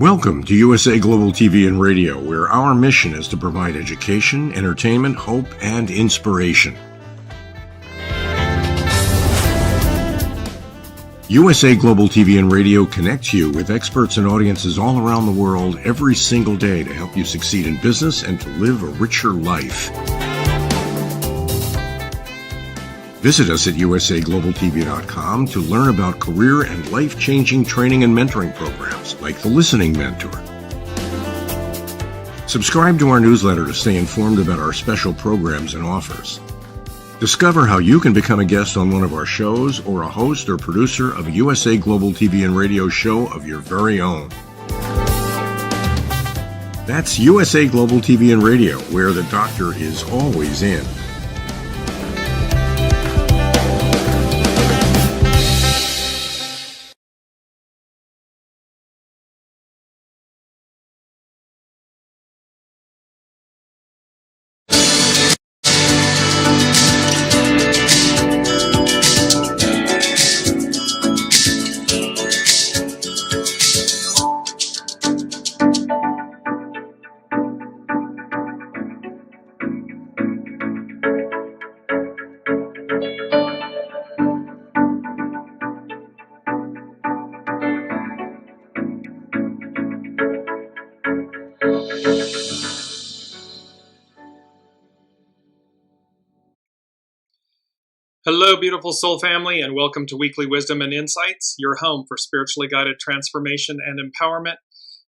Welcome to USA Global TV and Radio, where our mission is to provide education, entertainment, hope, and inspiration. USA Global TV and Radio connects you with experts and audiences all around the world every single day to help you succeed in business and to live a richer life. Visit us at usaglobaltv.com to learn about career and life-changing training and mentoring programs like the Listening Mentor. Subscribe to our newsletter to stay informed about our special programs and offers. Discover how you can become a guest on one of our shows or a host or producer of a USA Global TV and Radio show of your very own. That's USA Global TV and Radio, where the doctor is always in. Hello, beautiful soul family, and welcome to Weekly Wisdom and Insights, your home for spiritually guided transformation and empowerment.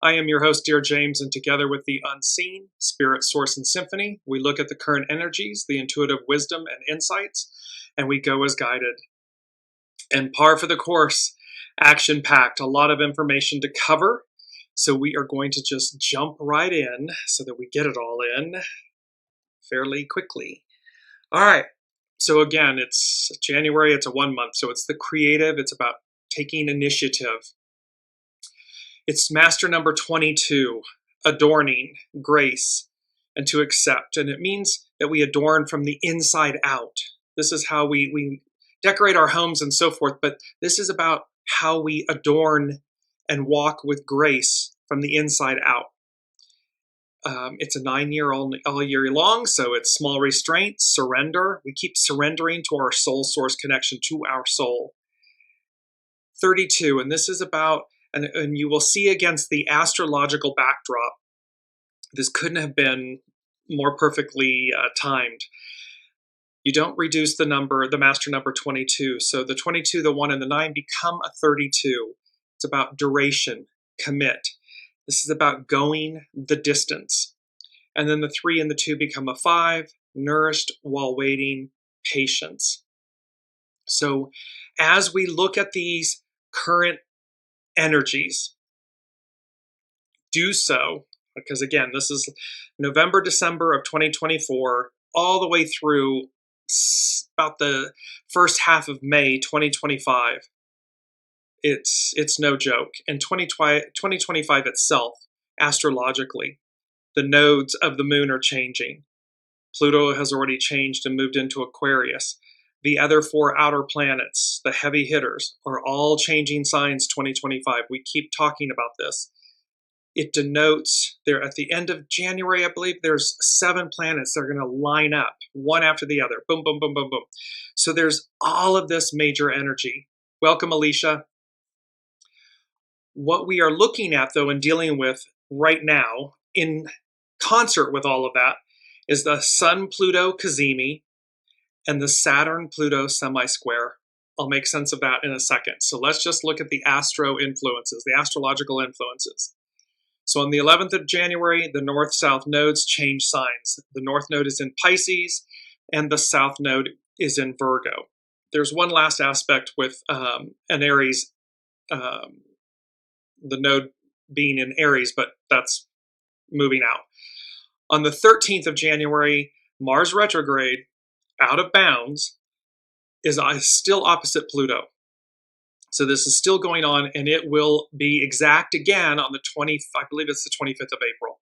I am your host, Dearjames, and together with the unseen, spirit, source, and symphony, we look at the current energies, the intuitive wisdom and insights, and we go as guided. And par for the course, action-packed, a lot of information to cover, so we are going to just jump right in so that we get it all in fairly quickly. All right. So again, it's January, it's a 1 month, so it's the creative, it's about taking initiative. It's master number 22, adorning, grace, and to accept. And it means that we adorn from the inside out. This is how we decorate our homes and so forth, but this is about how we adorn and walk with grace from the inside out. It's a 9-year all year long, so it's small restraints, surrender. We keep surrendering to our soul source connection, to our soul. 32, and this is about, and you will see against the astrological backdrop, this couldn't have been more perfectly timed. You don't reduce the number, the master number 22. So the 22, the 1, and the 9 become a 32. It's about duration, commit. This is about going the distance. And then the 3 and the 2 become a 5, nourished while waiting, patience. So as we look at these current energies, do so, because again, this is November, December of 2024, all the way through about the first half of May 2025. It's no joke. And 2025 itself, astrologically, the nodes of the moon are changing. Pluto has already changed and moved into Aquarius. The other 4 outer planets, the heavy hitters, are all changing signs 2025. We keep talking about this. It denotes there at the end of January, I believe, there's 7 planets that are going to line up one after the other. Boom, boom, boom, boom, boom. So there's all of this major energy. Welcome, Alicia. What we are looking at, though, and dealing with right now, in concert with all of that, is the SUN-PLUTO CAZIMI and the SATURN-PLUTO SEMISQUARE. I'll make sense of that in a second. So let's just look at the astro influences, the astrological influences. So on the 11th of January, the north-south nodes change signs. The north node is in Pisces, and the south node is in Virgo. There's one last aspect with an Aries, the node being in Aries, but that's moving out. On the 13th of January, Mars retrograde, out of bounds, is still opposite Pluto. So this is still going on, and it will be exact again on the 20th, I believe it's the 25th of April.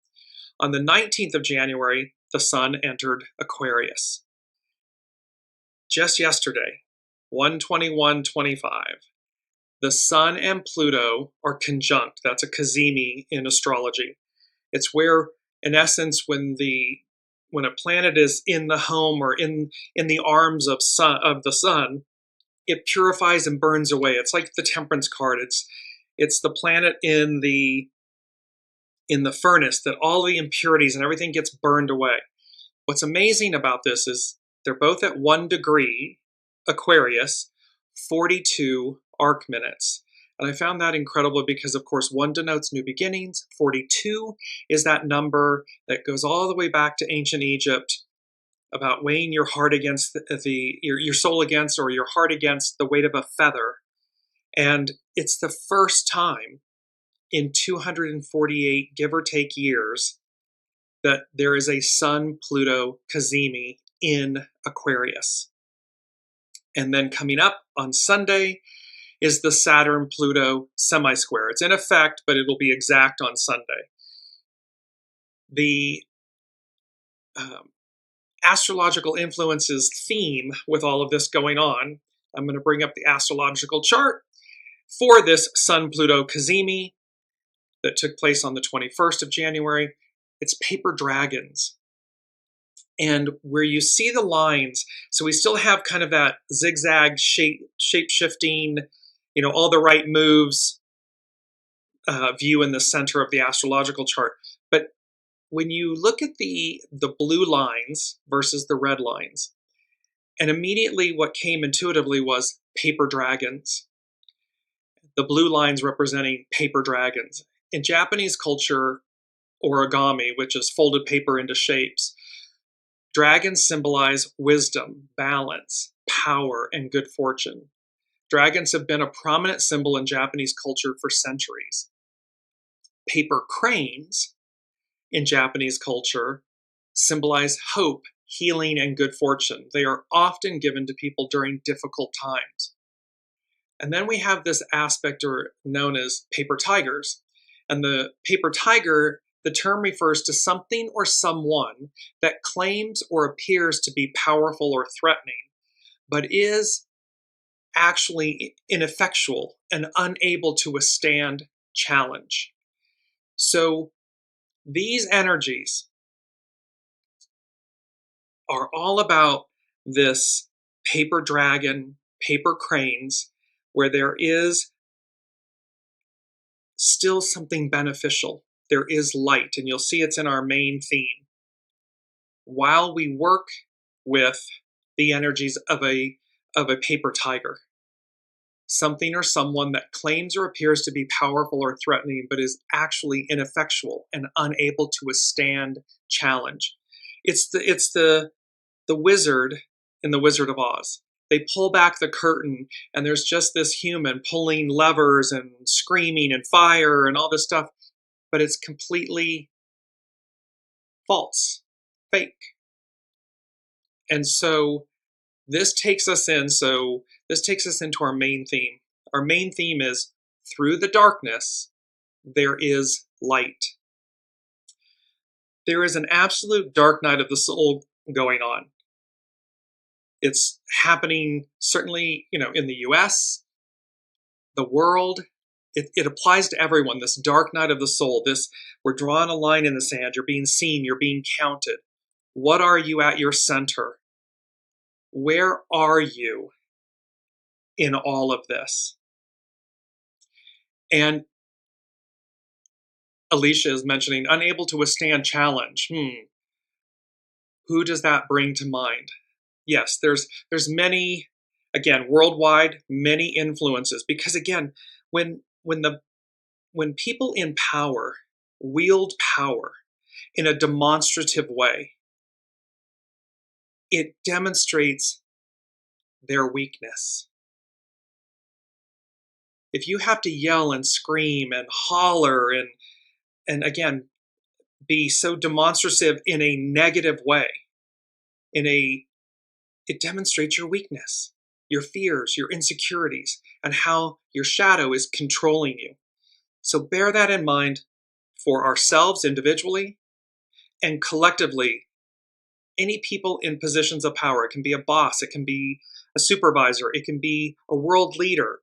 On the 19th of January, the sun entered Aquarius. Just yesterday, 1/21/25. The Sun and Pluto are conjunct. That's a CAZIMI in astrology. It's where, in essence, when a planet is in the home or in the arms of the sun, it purifies and burns away. It's like the Temperance card. It's the planet in the furnace that all the impurities and everything gets burned away. What's amazing about this is they're both at 1 degree Aquarius, 42 arc minutes. And I found that incredible because, of course, 1 denotes new beginnings. 42 is that number that goes all the way back to ancient Egypt about weighing your heart against your soul against, or your heart against the weight of a feather. And it's the first time in 248, give or take, years that there is a Sun-Pluto CAZIMI in Aquarius. And then coming up on Sunday is the Saturn-Pluto semi-square. It's in effect, but it'll be exact on Sunday. The astrological influences theme with all of this going on, I'm going to bring up the astrological chart for this Sun-Pluto CAZIMI that took place on the 21st of January. It's paper dragons. And where you see the lines, so we still have kind of that zigzag shape-shifting, all the right moves view in the center of the astrological chart. But when you look at the blue lines versus the red lines, and immediately what came intuitively was paper dragons. The blue lines representing paper dragons. In Japanese culture, origami, which is folded paper into shapes, dragons symbolize wisdom, balance, power, and good fortune. Dragons have been a prominent symbol in Japanese culture for centuries. Paper cranes in Japanese culture symbolize hope, healing, and good fortune. They are often given to people during difficult times. And then we have this aspect known as paper tigers. And the paper tiger, the term refers to something or someone that claims or appears to be powerful or threatening, but is actually ineffectual and unable to withstand challenge. So these energies are all about this paper dragon, paper cranes, where there is still something beneficial. There is light, and you'll see it's in our main theme. While we work with the energies of a paper tiger, something or someone that claims or appears to be powerful or threatening, but is actually ineffectual and unable to withstand challenge. It's the wizard in The Wizard of Oz. They pull back the curtain, and there's just this human pulling levers and screaming and fire and all this stuff, but it's completely false, fake. And so this takes us into our main theme. Our main theme is, through the darkness, there is light. There is an absolute dark night of the soul going on. It's happening certainly, in the US, the world. It applies to everyone, this dark night of the soul. We're drawing a line in the sand. You're being seen. You're being counted. What are you at your center? Where are you in all of this? And Alicia is mentioning unable to withstand challenge. Who does that bring to mind? Yes, there's many, again, worldwide, many influences. Because again, when people in power wield power in a demonstrative way, it demonstrates their weakness. If you have to yell and scream and holler and again, be so demonstrative in a negative way, it demonstrates your weakness, your fears, your insecurities, and how your shadow is controlling you. So bear that in mind for ourselves individually and collectively. Any people in positions of power, it can be a boss, it can be a supervisor, it can be a world leader.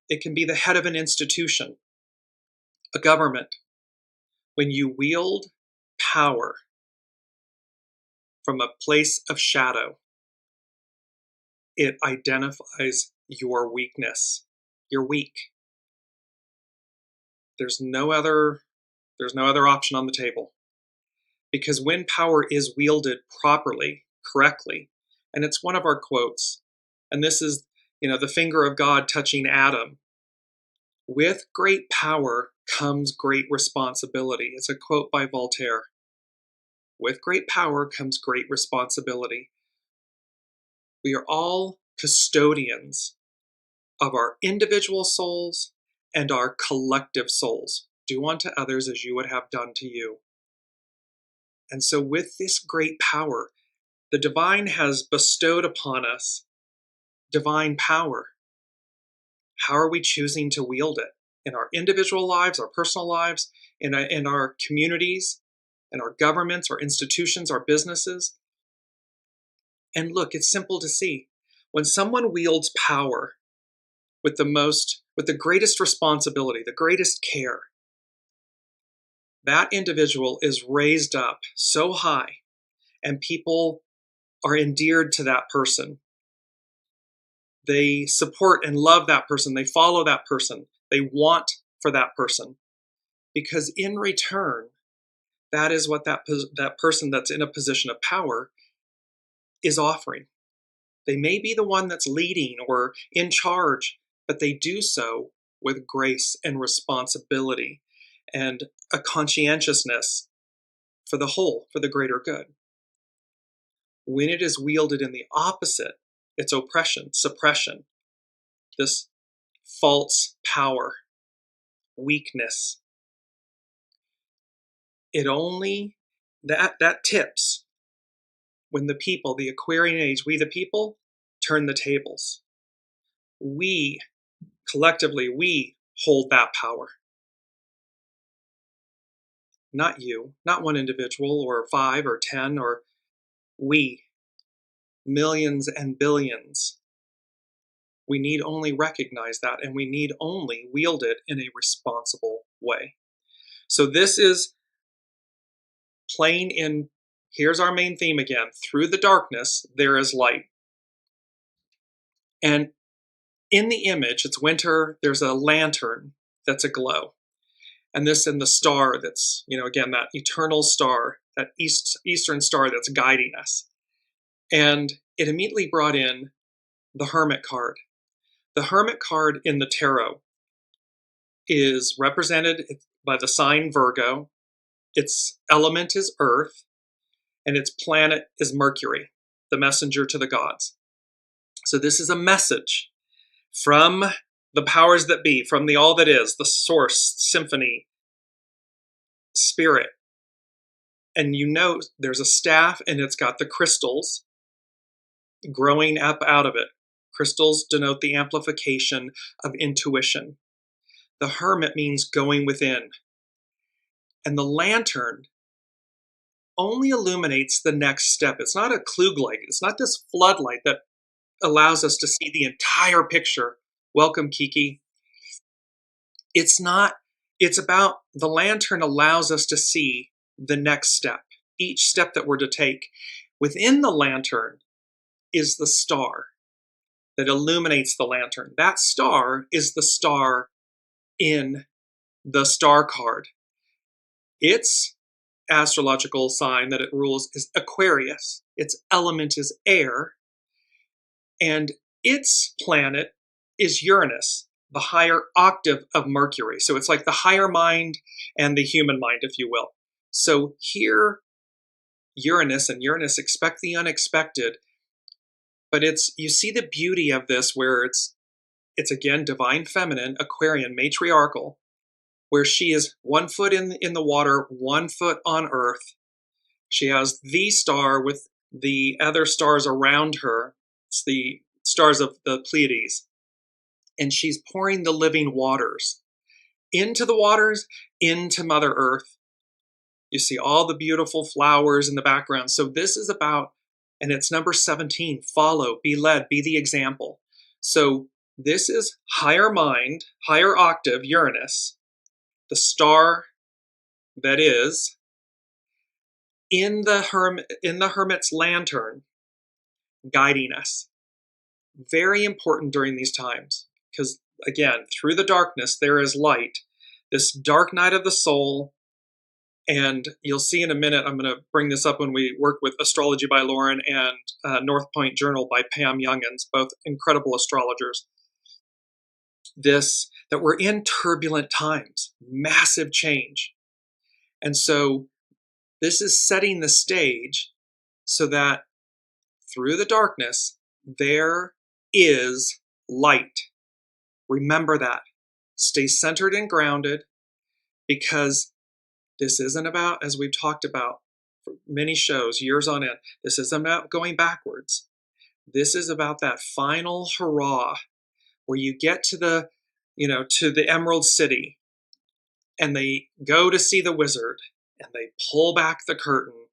It can be the head of an institution, a government. When you wield power from a place of shadow, it identifies your weakness. You're weak. There's no other option on the table. Because when power is wielded properly, correctly, and it's one of our quotes, and this is, the finger of God touching Adam. With great power comes great responsibility. It's a quote by Voltaire. With great power comes great responsibility. We are all custodians of our individual souls and our collective souls. Do unto others as you would have done to you. And so with this great power, the divine has bestowed upon us divine power. How are we choosing to wield it? In our individual lives, our personal lives, in our communities, in our governments, our institutions, our businesses. And look, it's simple to see. When someone wields power with the greatest responsibility, the greatest care, that individual is raised up so high, and people are endeared to that person. They support and love that person. They follow that person. They want for that person. Because in return, that is what that person that's in a position of power is offering. They may be the one that's leading or in charge, but they do so with grace and responsibility and a conscientiousness for the whole, for the greater good. When it is wielded in the opposite, it's oppression, suppression, this false power, weakness. It only, that tips when the people, the Aquarian age, we the people, turn the tables. We, collectively, we hold that power. Not you, not one individual or 5 or 10, or we, millions and billions. We need only recognize that, and we need only wield it in a responsible way. So this is playing in, here's our main theme again, through the darkness, there is light. And in the image, it's winter, there's a lantern that's aglow. And this in the star that's, again, that eternal star, that eastern star that's guiding us. And it immediately brought in the Hermit card. The Hermit card in the tarot is represented by the sign Virgo. Its element is Earth, and its planet is Mercury, the messenger to the gods. So this is a message from the powers that be, from the all that is, the source, symphony, spirit. And there's a staff, and it's got the crystals growing up out of it. Crystals denote the amplification of intuition. The hermit means going within. And the lantern only illuminates the next step. It's not a Kluglight. It's not this floodlight that allows us to see the entire picture. Welcome, Kiki. It's not. It's about the lantern allows us to see the next step, each step that we're to take. Within the lantern is the star that illuminates the lantern. That star is the star in the star card. Its astrological sign that it rules is Aquarius. Its element is air, and its planet is Uranus, the higher octave of Mercury. So it's like the higher mind and the human mind, if you will. So here, Uranus expect the unexpected, but you see the beauty of this where it's again divine feminine, Aquarian, matriarchal, where she is 1 foot in the water, 1 foot on earth. She has the star with the other stars around her. It's the stars of the Pleiades. And she's pouring the living waters into the waters, into Mother Earth. You see all the beautiful flowers in the background. So this is about, and it's number 17, follow, be led, be the example. So This is higher mind, higher octave Uranus, the star that is in the hermit's lantern, guiding us. Very important during these times, because again, through the darkness there is light. This dark night of the soul, and you'll see in a minute, I'm going to bring this up when we work with Astrology by Lauren and North Point Journal by Pam Youngans, both incredible astrologers. That we're in turbulent times, massive change. And so this is setting the stage so that through the darkness, there is light. Remember that. Stay centered and grounded, because this isn't about, as we've talked about for many shows, years on end, this isn't about going backwards. This is about that final hurrah where you get to the, to the Emerald City, and they go to see the wizard, and they pull back the curtain,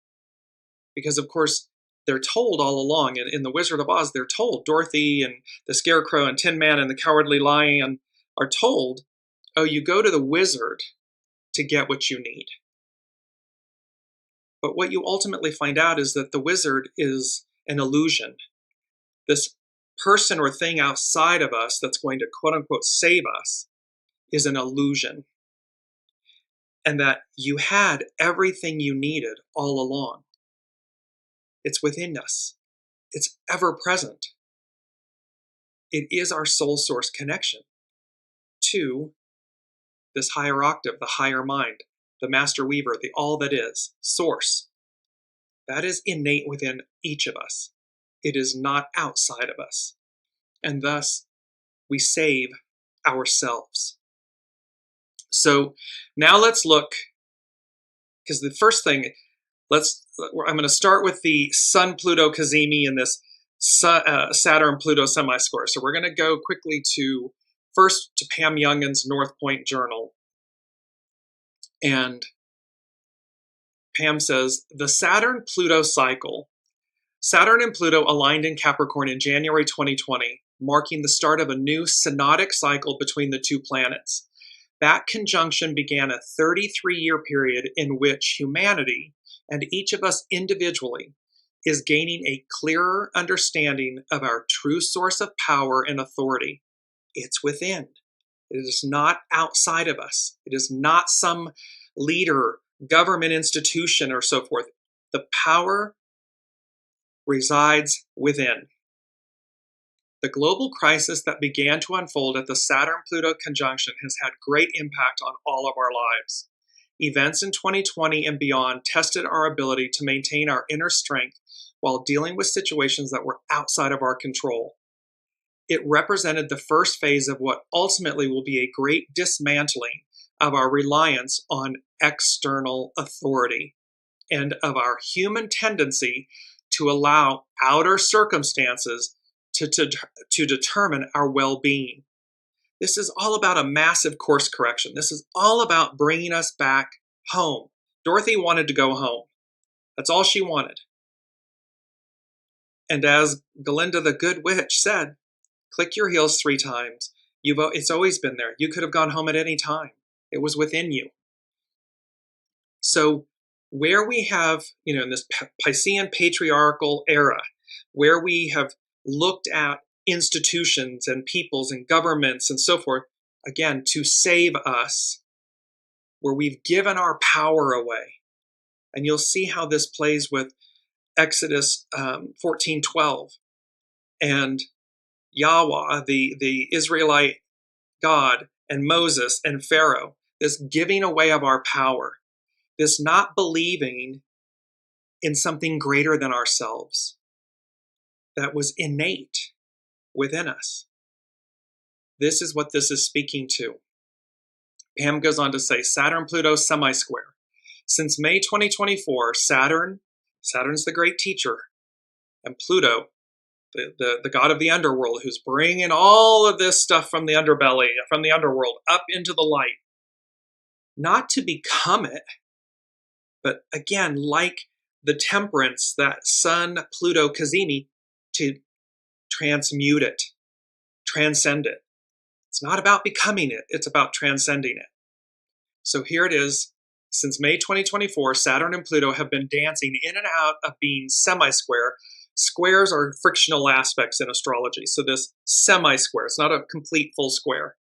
because of course they're told all along in The Wizard of Oz, they're told, Dorothy and the Scarecrow and Tin Man and the Cowardly Lion are told, oh, you go to the wizard to get what you need. But what you ultimately find out is that the wizard is an illusion. This person or thing outside of us that's going to quote unquote save us is an illusion. And that you had everything you needed all along. It's within us. It's ever present. It is our soul source connection to this higher octave, the higher mind, the master weaver, the all that is, source. That is innate within each of us. It is not outside of us. And thus, we save ourselves. So now let's look, because the first thing, I'm going to start with the Sun-PLUTO CAZIMI in this Saturn-PLUTO semisquare. So we're going to go quickly first to Pam Youngans' North Point Journal. And Pam says, the Saturn-PLUTO cycle. Saturn and Pluto aligned in Capricorn in January 2020, marking the start of a new synodic cycle between the two planets. That conjunction began a 33-year period in which humanity, and each of us individually, is gaining a clearer understanding of our true source of power and authority. It's within. It is not outside of us. It is not some leader, government institution, or so forth. The power resides within. The global crisis that began to unfold at the Saturn-Pluto conjunction has had great impact on all of our lives. Events in 2020 and beyond tested our ability to maintain our inner strength while dealing with situations that were outside of our control. It represented the first phase of what ultimately will be a great dismantling of our reliance on external authority and of our human tendency to allow outer circumstances to determine our well-being. This is all about a massive course correction. This is all about bringing us back home. Dorothy wanted to go home. That's all she wanted. And as Galinda the Good Witch said, click your heels 3 times. It's always been there. You could have gone home at any time. It was within you. So where we have, in this Piscean patriarchal era, where we have looked at institutions and peoples and governments and so forth, again, to save us, where we've given our power away. And you'll see how this plays with Exodus 14:12 and Yahweh, the Israelite God, and Moses and Pharaoh, this giving away of our power, this not believing in something greater than ourselves that was innate within us. This is what this is speaking to. Pam goes on to say, Saturn-Pluto semisquare. Since May 2024, Saturn's the great teacher, and Pluto, the god of the underworld, who's bringing all of this stuff from the underbelly, from the underworld, up into the light. Not to become it, but again, like the temperance, that Sun-PLUTO CAZIMI, to transmute it, transcend it. It's not about becoming it, it's about transcending it. So here it is. Since May 2024, Saturn and Pluto have been dancing in and out of being semi-square. Squares are frictional aspects in astrology. So this semi-square, it's not a complete full square,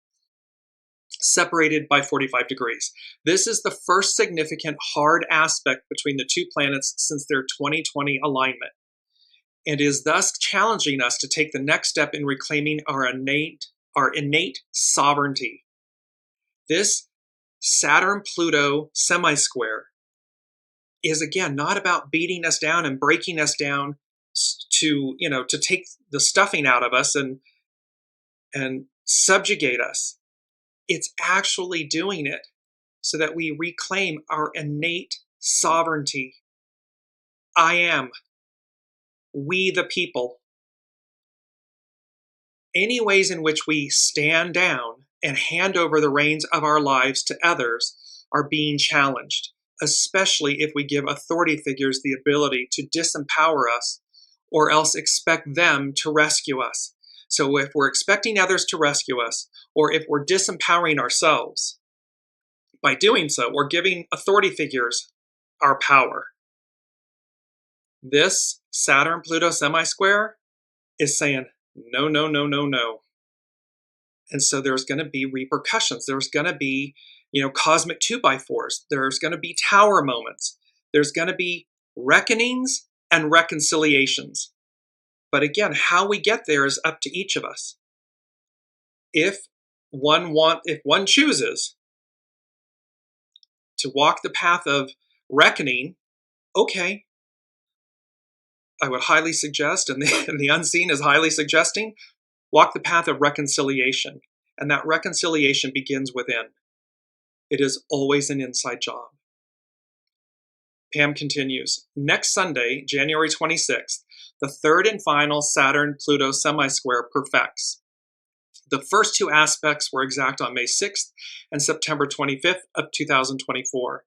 separated by 45 degrees. This is the first significant hard aspect between the two planets since their 2020 alignment, and is thus challenging us to take the next step in reclaiming our innate sovereignty. This Saturn-Pluto semi-square is, again, not about beating us down and breaking us down to take the stuffing out of us and subjugate us. It's actually doing it so that we reclaim our innate sovereignty. I am. We the people. Any ways in which we stand down and hand over the reins of our lives to others are being challenged, especially if we give authority figures the ability to disempower us or else expect them to rescue us. So if we're expecting others to rescue us, or if we're disempowering ourselves, by doing so, we're giving authority figures our power. This Saturn-Pluto semi-square is saying, no, no, no, no, no. And so there's going to be repercussions. There's going to be, cosmic 2x4s. There's going to be tower moments. There's going to be reckonings and reconciliations. But again, how we get there is up to each of us. If one chooses to walk the path of reckoning, okay, I would highly suggest, and the unseen is highly suggesting, walk the path of reconciliation. And that reconciliation begins within. It is always an inside job. Pam continues, next Sunday, January 26th, the third and final Saturn-Pluto semi-square perfects. The first two aspects were exact on May 6th and September 25th of 2024.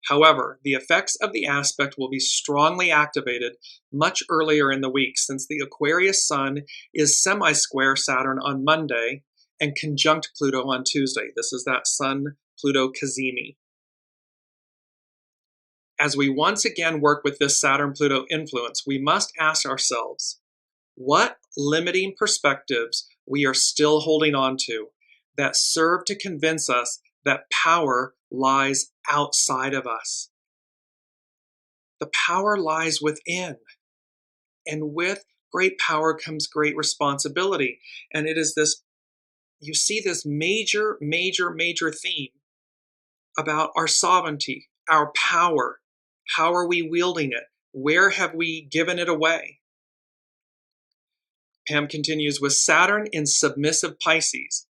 However, the effects of the aspect will be strongly activated much earlier in the week, since the Aquarius Sun is semi-square Saturn on Monday and conjunct Pluto on Tuesday. This is that Sun-Pluto CAZIMI. As we once again work with this Saturn-Pluto influence, we must ask ourselves, what limiting perspectives we are still holding on to that serve to convince us that power lies outside of us. The power lies within. And with great power comes great responsibility. And it is this, you see this major, major, major theme about our sovereignty, our power. How are we wielding it? Where have we given it away? Pam continues, with Saturn in submissive Pisces,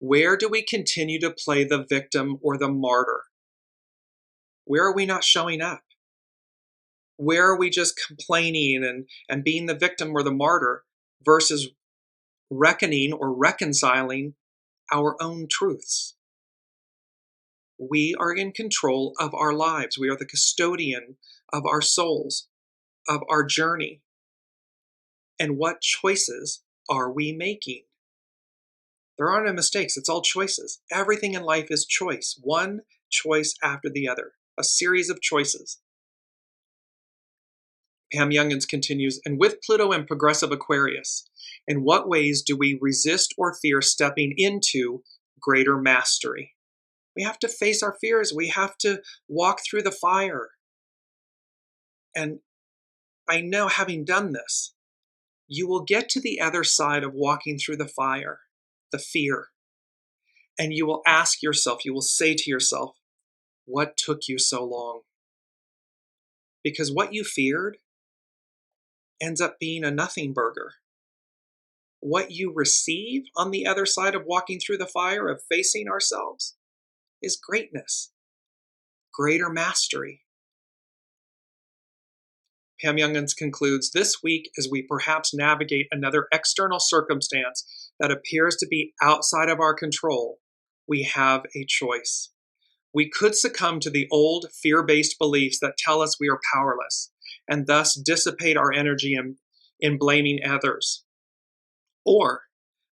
where do we continue to play the victim or the martyr? Where are we not showing up? Where are we just complaining and being the victim or the martyr versus reckoning or reconciling our own truths? We are in control of our lives. We are the custodian of our souls, of our journey. And what choices are we making? There are no mistakes. It's all choices. Everything in life is choice. One choice after the other. A series of choices. Pam Youngins continues, and with Pluto in progressive Aquarius, in what ways do we resist or fear stepping into greater mastery? We have to face our fears. We have to walk through the fire. And I know, having done this, you will get to the other side of walking through the fire, the fear. And you will ask yourself, you will say to yourself, what took you so long? Because what you feared ends up being a nothing burger. What you receive on the other side of walking through the fire, of facing ourselves, is greatness, greater mastery. Pam Youngins concludes, this week, as we perhaps navigate another external circumstance that appears to be outside of our control, we have a choice. We could succumb to the old fear-based beliefs that tell us we are powerless, and thus dissipate our energy in blaming others. Or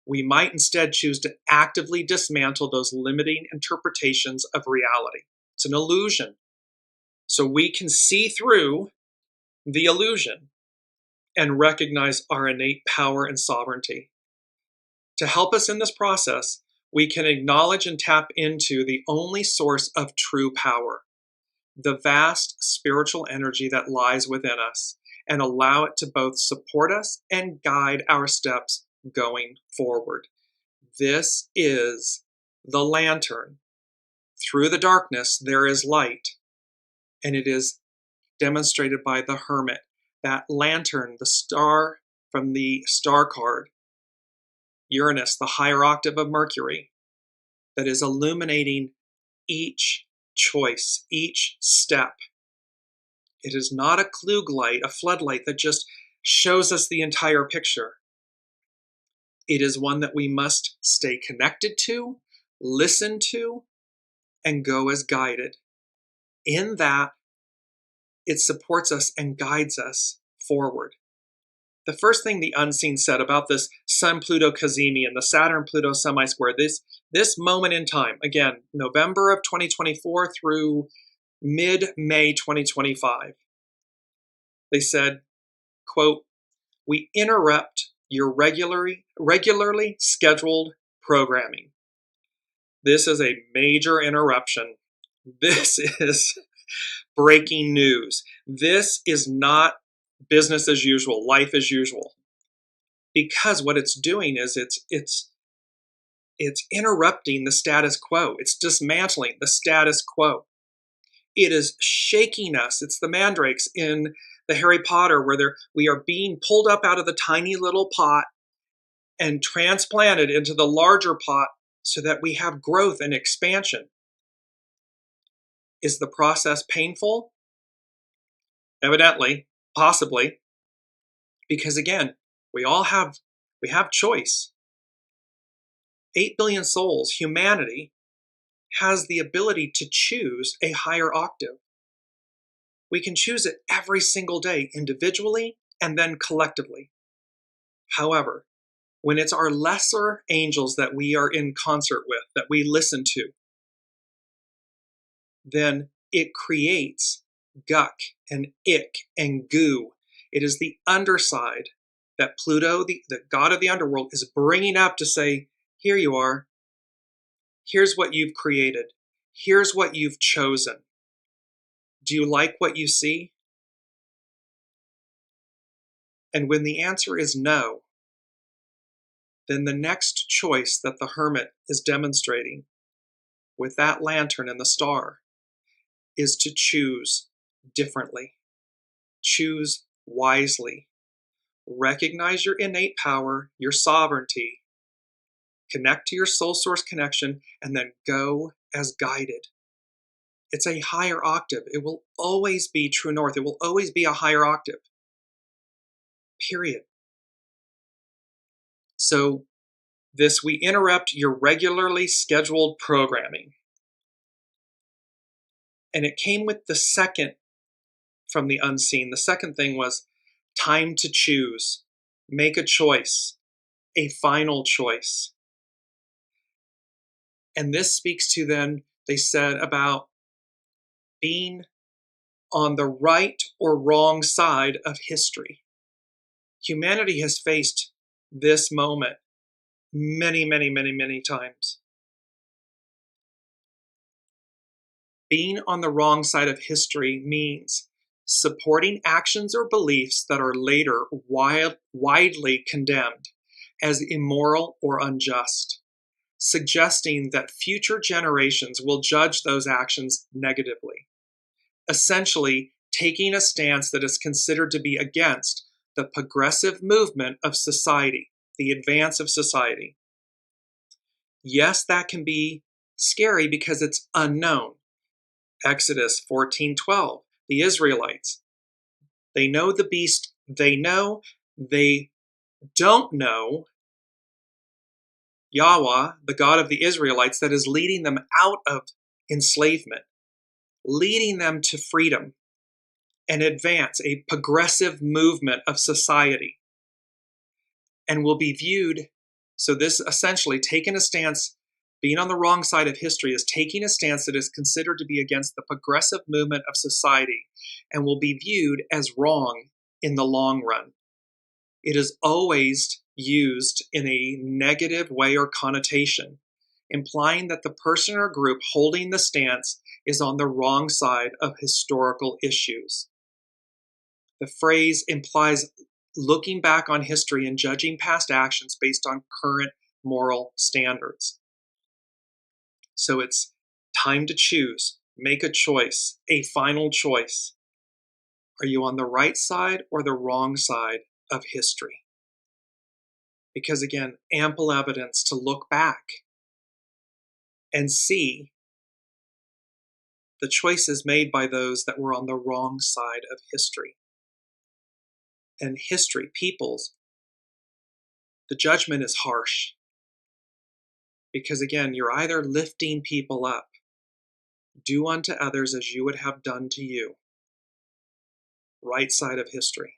we might instead choose to actively dismantle those limiting interpretations of reality. It's an illusion. So we can see through the illusion and recognize our innate power and sovereignty. To help us in this process, we can acknowledge and tap into the only source of true power, the vast spiritual energy that lies within us, and allow it to both support us and guide our steps going forward. This is the lantern. Through the darkness, there is light, and it is demonstrated by the hermit. That lantern, the star from the star card, Uranus, the higher octave of Mercury, that is illuminating each choice, each step. It is not a Klug light, a floodlight that just shows us the entire picture. It is one that we must stay connected to, listen to, and go as guided. In that, it supports us and guides us forward. The first thing the unseen said about this Sun-PLUTO CAZIMI and the Saturn-PLUTO semi-square, this moment in time, again, November of 2024 through mid-May 2025, they said, quote, "We interrupt your regularly scheduled programming." This is a major interruption. This is breaking news. This is not business as usual, life as usual. Because what it's doing is it's interrupting the status quo. It's dismantling the status quo. It is shaking us. It's the mandrakes in the Harry Potter where we are being pulled up out of the tiny little pot and transplanted into the larger pot so that we have growth and expansion. Is the process painful? Evidently, possibly, because again, we have choice. 8 billion souls, humanity, has the ability to choose a higher octave. We can choose it every single day, individually and then collectively. However, when it's our lesser angels that we are in concert with, that we listen to, then it creates guck and ick and goo. It is the underside that Pluto, the god of the underworld, is bringing up to say, here you are. Here's what you've created. Here's what you've chosen. Do you like what you see? And when the answer is no, then the next choice that the hermit is demonstrating with that lantern and the star is to choose differently. Choose wisely. Recognize your innate power, your sovereignty, connect to your soul source connection, and then go as guided. It's a higher octave. It will always be true north. It will always be a higher octave. Period. So we interrupt your regularly scheduled programming. And it came with the second from the unseen. The second thing was time to choose. Make a choice. A final choice. And this speaks to then, they said, about being on the right or wrong side of history. Humanity has faced this moment many, many, many, many times. Being on the wrong side of history means supporting actions or beliefs that are later widely condemned as immoral or unjust, suggesting that future generations will judge those actions negatively. Essentially, taking a stance that is considered to be against the progressive movement of society, the advance of society. Yes, that can be scary because it's unknown. Exodus 14:12, the Israelites. They know the beast, they don't know Yahweh, the God of the Israelites, that is leading them out of enslavement, leading them to freedom and advance, a progressive movement of society, and will be viewed So this essentially taking a stance, being on the wrong side of history is taking a stance that is considered to be against the progressive movement of society and will be viewed as wrong in the long run. It is always used in a negative way or connotation, implying that the person or group holding the stance is on the wrong side of historical issues. The phrase implies looking back on history and judging past actions based on current moral standards. So it's time to choose, make a choice, a final choice. Are you on the right side or the wrong side of history? Because again, ample evidence to look back and see the choices made by those that were on the wrong side of history. And history, peoples, the judgment is harsh. Because again, you're either lifting people up, do unto others as you would have done to you, right side of history,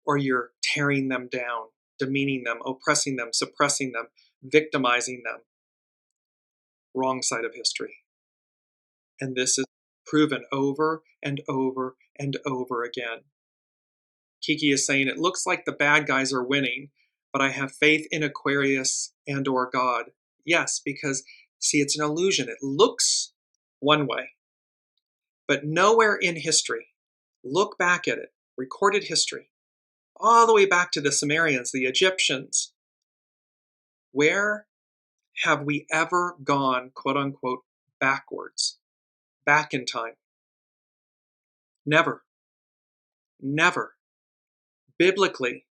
or you're tearing them down, demeaning them, oppressing them, suppressing them, victimizing them, wrong side of history. And this is proven over and over and over again. Kiki is saying, it looks like the bad guys are winning, but I have faith in Aquarius and or God. Yes, because see, it's an illusion. It looks one way, but nowhere in history, look back at it, recorded history, all the way back to the Sumerians, the Egyptians. Where have we ever gone, quote unquote, backwards, back in time? Never. Never. Biblically,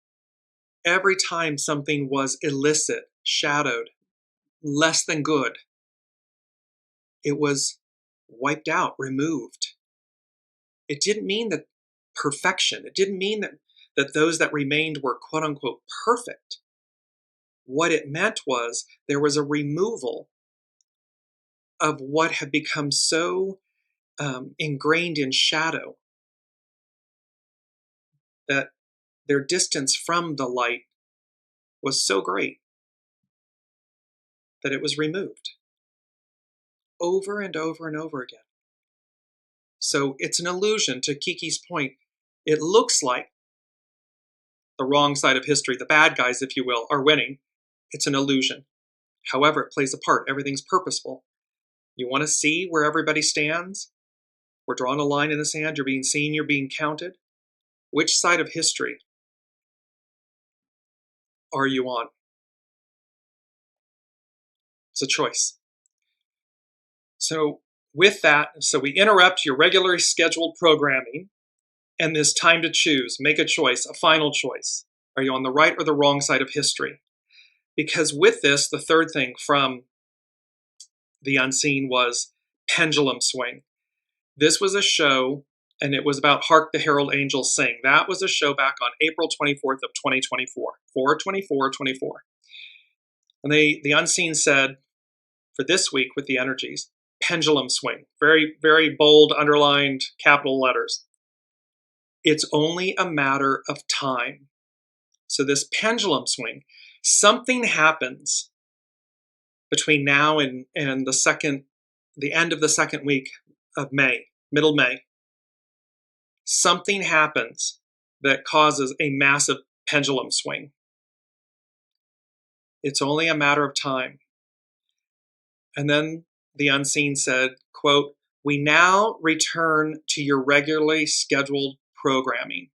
every time something was illicit, shadowed, less than good, it was wiped out, removed. It didn't mean that perfection. It didn't mean that those that remained were quote unquote perfect. What it meant was there was a removal of what had become so ingrained in shadow that their distance from the light was so great that it was removed over and over and over again. So it's an illusion, to Kiki's point. It looks like the wrong side of history, the bad guys, if you will, are winning. It's an illusion. However, it plays a part. Everything's purposeful. You want to see where everybody stands? We're drawing a line in the sand. You're being seen. You're being counted. Which side of history are you on? It's a choice. So with that, we interrupt your regularly scheduled programming and this time to choose, make a choice, a final choice. Are you on the right or the wrong side of history? Because with this, the third thing from the unseen was Pendulum Swing. This was a show, and it was about Hark the Herald Angels Sing. That was a show back on April 24th of 2024, 4/24/24. And the unseen said, for this week with the energies, pendulum swing. Very, very bold, underlined, capital letters. It's only a matter of time. So this pendulum swing, something happens between now and the end of the second week of May, middle May. Something happens that causes a massive pendulum swing. It's only a matter of time. And then the unseen said, quote, we now return to your regularly scheduled programming.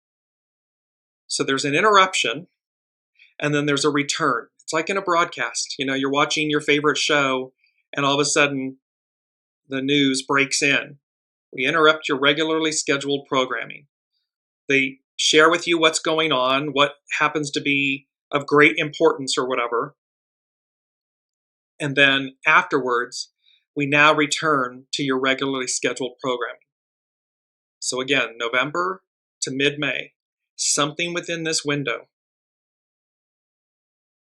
So there's an interruption, and then there's a return. It's like in a broadcast. You know, you're watching your favorite show, and all of a sudden, the news breaks in. We interrupt your regularly scheduled programming. They share with you what's going on, what happens to be of great importance or whatever. And then afterwards, we now return to your regularly scheduled programming. So again, November to mid-May, something within this window.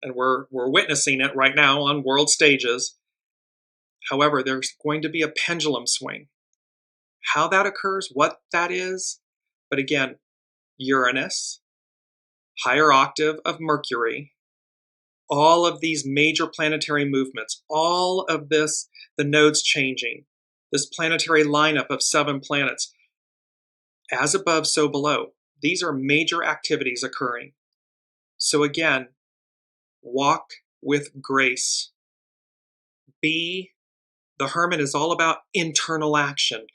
And we're witnessing it right now on world stages. However, there's going to be a pendulum swing. How that occurs, what that is, but again, Uranus, higher octave of Mercury, all of these major planetary movements, all of this, the nodes changing, this planetary lineup of 7 planets, as above, so below. These are major activities occurring. So again, walk with grace. The Hermit is all about internal action,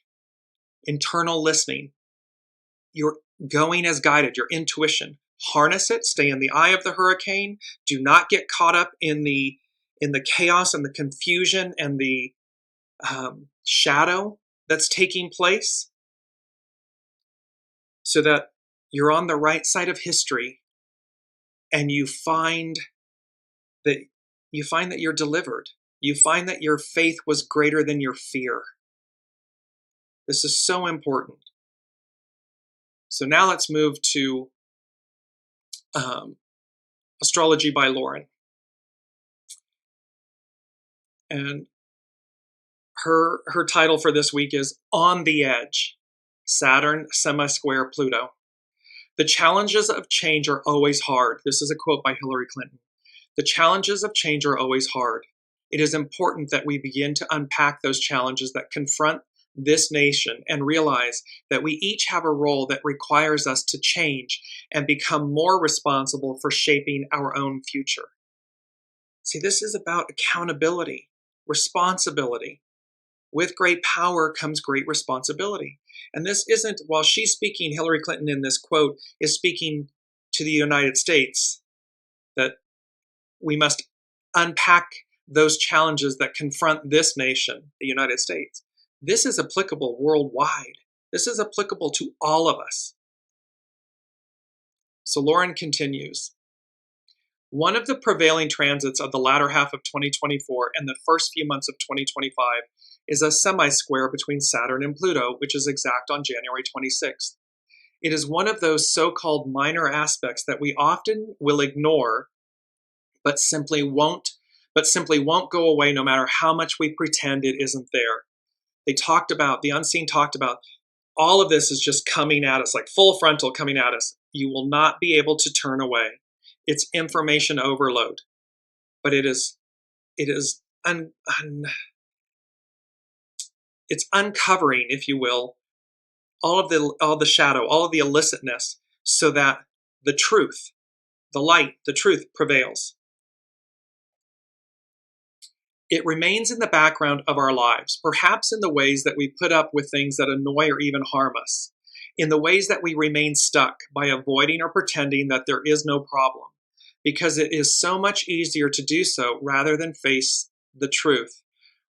internal listening. You're going as guided, your intuition. Harness it, stay in the eye of the hurricane. Do not get caught up in the chaos and the confusion and the shadow that's taking place, so that you're on the right side of history and you find that you're delivered. You find that your faith was greater than your fear. This is so important. So now let's move to Astrology by Lauren. And her title for this week is On the Edge, Saturn Semisquare Pluto. The challenges of change are always hard. This is a quote by Hillary Clinton. The challenges of change are always hard. It is important that we begin to unpack those challenges that confront this nation and realize that we each have a role that requires us to change and become more responsible for shaping our own future. See, this is about accountability, responsibility. With great power comes great responsibility. And this isn't, while she's speaking, Hillary Clinton in this quote is speaking to the United States, that we must unpack those challenges that confront this nation, the United States. This is applicable worldwide. This is applicable to all of us. So Lauren continues. One of the prevailing transits of the latter half of 2024 and the first few months of 2025 is a semi-square between Saturn and Pluto, which is exact on January 26th. It is one of those so-called minor aspects that we often will ignore, but simply won't go away no matter how much we pretend it isn't there. The Unseen talked about, all of this is just coming at us, like full frontal coming at us. You will not be able to turn away. It's information overload, but it's uncovering, if you will, all the shadow, all of the illicitness, so that the truth, the light, the truth prevails. It remains in the background of our lives, perhaps in the ways that we put up with things that annoy or even harm us, in the ways that we remain stuck by avoiding or pretending that there is no problem, because it is so much easier to do so rather than face the truth,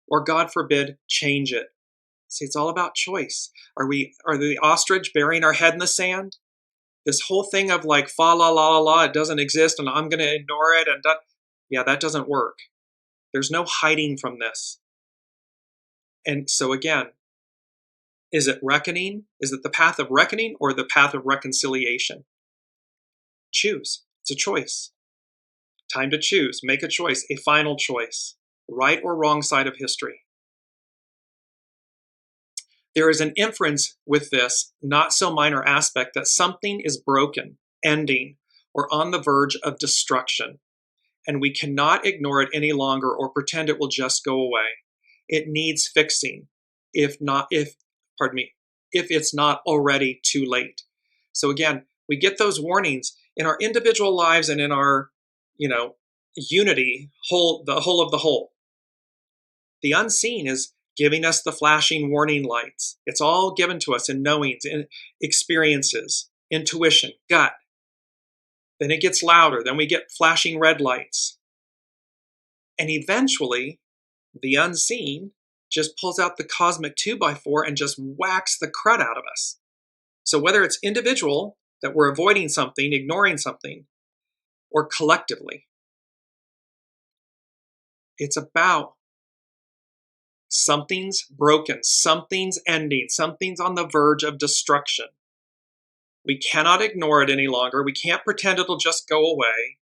or God forbid, change it. See, it's all about choice. Are the ostrich burying our head in the sand? This whole thing of like, fa la la la la, it doesn't exist and I'm going to ignore it, and that doesn't work. There's no hiding from this. And so again, is it reckoning? Is it the path of reckoning or the path of reconciliation? Choose. It's a choice. Time to choose. Make a choice, a final choice. Right or wrong side of history. There is an inference with this not so minor aspect that something is broken, ending, or on the verge of destruction. And we cannot ignore it any longer or pretend it will just go away. It needs fixing, if it's not already too late. So again, we get those warnings in our individual lives and in our, unity, the whole of the whole. The unseen is giving us the flashing warning lights. It's all given to us in knowings, in experiences, intuition, gut. Then it gets louder. Then we get flashing red lights. And eventually, the unseen just pulls out the cosmic 2x4 and just whacks the crud out of us. So whether it's individual, that we're avoiding something, ignoring something, or collectively, it's about something's broken, something's ending, something's on the verge of destruction. We cannot ignore it any longer. We can't pretend it'll just go away.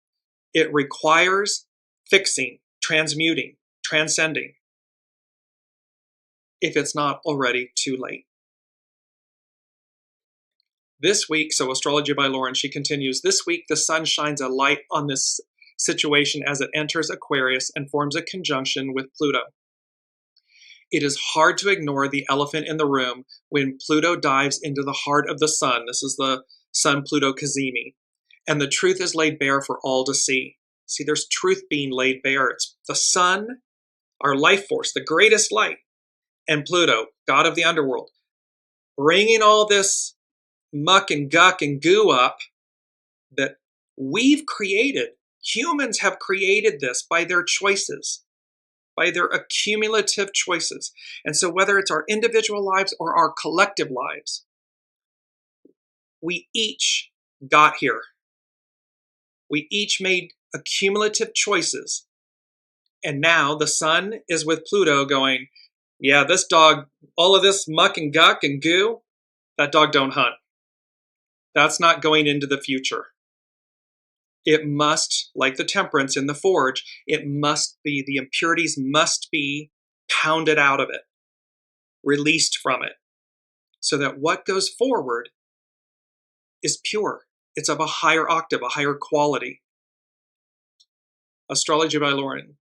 It requires fixing, transmuting, transcending, if it's not already too late. This week, so Astrology by Lauren, she continues, this week the sun shines a light on this situation as it enters Aquarius and forms a conjunction with Pluto. It is hard to ignore the elephant in the room when Pluto dives into the heart of the sun. This is the SUN-PLUTO CAZIMI. And the truth is laid bare for all to see. See, there's truth being laid bare. It's the sun, our life force, the greatest light, and Pluto, god of the underworld, bringing all this muck and guck and goo up that we've created. Humans have created this by their choices, by their accumulative choices. And so whether it's our individual lives or our collective lives, we each got here. We each made accumulative choices. And now the sun is with Pluto going, yeah, this dog, all of this muck and guck and goo, that dog don't hunt. That's not going into the future. It must, like the temperance in the forge, it must be, the impurities must be pounded out of it, released from it, so that what goes forward is pure. It's of a higher octave, a higher quality. Astrology by Lauren.